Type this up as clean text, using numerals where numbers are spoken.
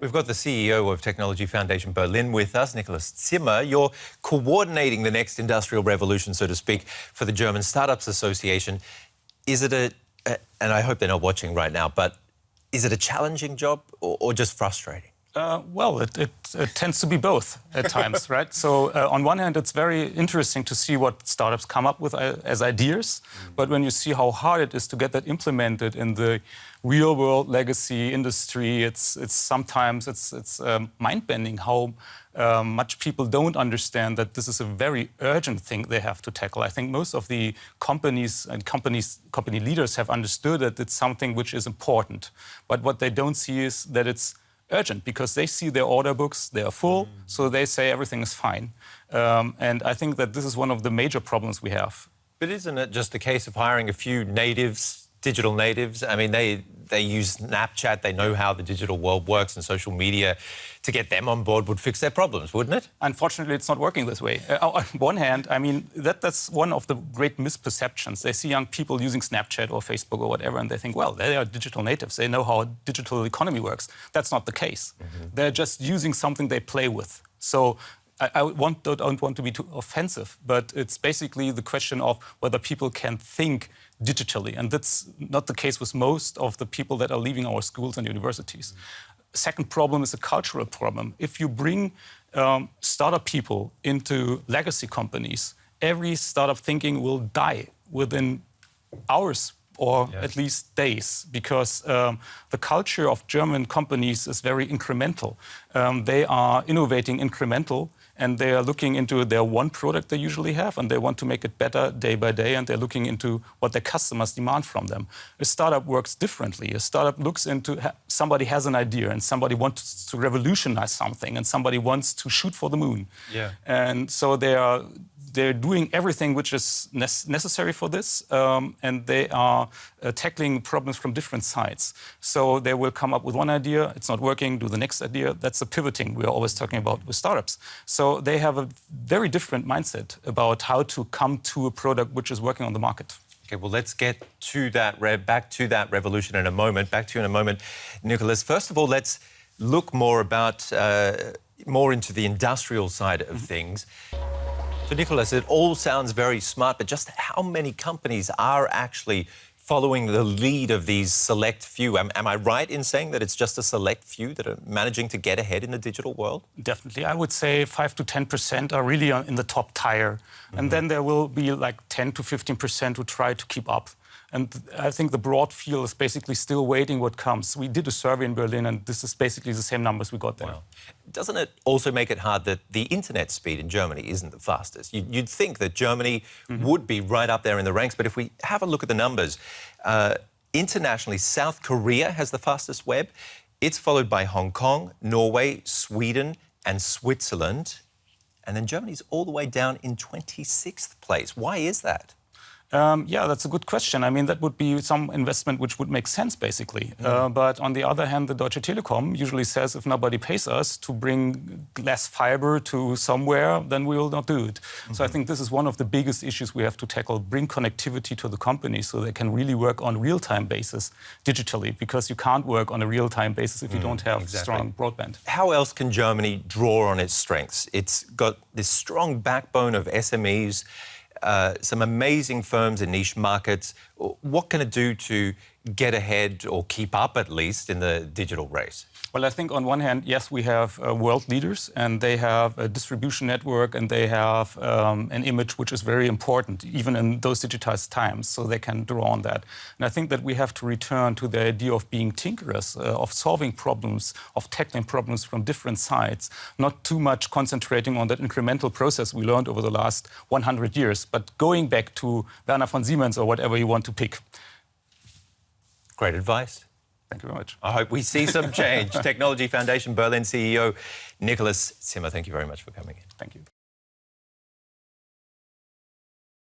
We've got the CEO of Technology Foundation Berlin with us, Nikolas Zimmer. You're coordinating the next industrial revolution, so to speak, for the German Startups Association. Is it and I hope they're not watching right now, but is it a challenging job or just frustrating? Well, it tends to be both at times, right? So on one hand, it's very interesting to see what startups come up with as ideas. But when you see how hard it is to get that implemented in the real-world legacy industry, it's sometimes mind-bending how much people don't understand that this is a very urgent thing they have to tackle. I think most of the companies and company leaders have understood that it's something which is important. But what they don't see is that it's urgent, because they see their order books, they are full, so they say everything is fine. And I think that this is one of the major problems we have. But isn't it just a case of hiring a few natives, digital natives? I mean, they use Snapchat, they know how the digital world works, and social media, to get them on board would fix their problems, wouldn't it? Unfortunately, it's not working this way. On one hand, I mean, that's one of the great misperceptions. They see young people using Snapchat or Facebook or whatever, and they think, well, they are digital natives. They know how a digital economy works. That's not the case. They're just using something they play with. So I don't want to be too offensive, but it's basically the question of whether people can think digitally. And that's not the case with most of the people that are leaving our schools and universities. Second problem is a cultural problem. If you bring startup people into legacy companies, every startup thinking will die within hours or at least days, because the culture of German companies is very incremental. They are innovating incremental, and they are looking into their one product they usually have, and they want to make it better day by day, and they're looking into what their customers demand from them. A startup works differently. A startup looks into somebody has an idea, and somebody wants to revolutionize something, and somebody wants to shoot for the moon. And so they're doing everything which is necessary for this, and they are tackling problems from different sides. So they will come up with one idea, it's not working, do the next idea. That's the pivoting we're always talking about with startups. So they have a very different mindset about how to come to a product which is working on the market. Okay, well, let's get to that, back to that revolution in a moment. Back to you in a moment, Nikolas. First of all, let's look more into the industrial side of things. So, Nikolas, it all sounds very smart, but just how many companies are actually following the lead of these select few? Am I right in saying that it's just a select few that are managing to get ahead in the digital world? Definitely. I would say 5 to 10% are really in the top tier. And then there will be like 10 to 15% who try to keep up. And I think the broad field is basically still waiting what comes. We did a survey in Berlin, and this is basically the same numbers we got there. Wow. Doesn't it also make it hard that the internet speed in Germany isn't the fastest? You'd think that Germany would be right up there in the ranks, but if we have a look at the numbers, internationally, South Korea has the fastest web. It's followed by Hong Kong, Norway, Sweden and Switzerland. And then Germany's all the way down in 26th place. Why is that? Yeah, that's a good question. I mean, that would be some investment which would make sense, basically. But on the other hand, the Deutsche Telekom usually says if nobody pays us to bring glass fiber to somewhere, then we will not do it. So I think this is one of the biggest issues we have to tackle, bring connectivity to the company so they can really work on a real-time basis digitally, because you can't work on a real-time basis if you don't have strong broadband. How else can Germany draw on its strengths? It's got this strong backbone of SMEs, some amazing firms in niche markets. What can it do to get ahead or keep up, at least, in the digital race? Well, I think on one hand, yes, we have world leaders, and they have a distribution network, and they have an image which is very important, even in those digitized times, so they can draw on that. And I think that we have to return to the idea of being tinkerers, of solving problems, of tackling problems from different sides, not too much concentrating on that incremental process we learned over the last 100 years, but going back to Werner von Siemens or whatever you want to pick. Great advice. Thank you very much. I hope we see some change. Technology Foundation Berlin CEO Nikolas Zimmer, thank you very much for coming in. Thank you.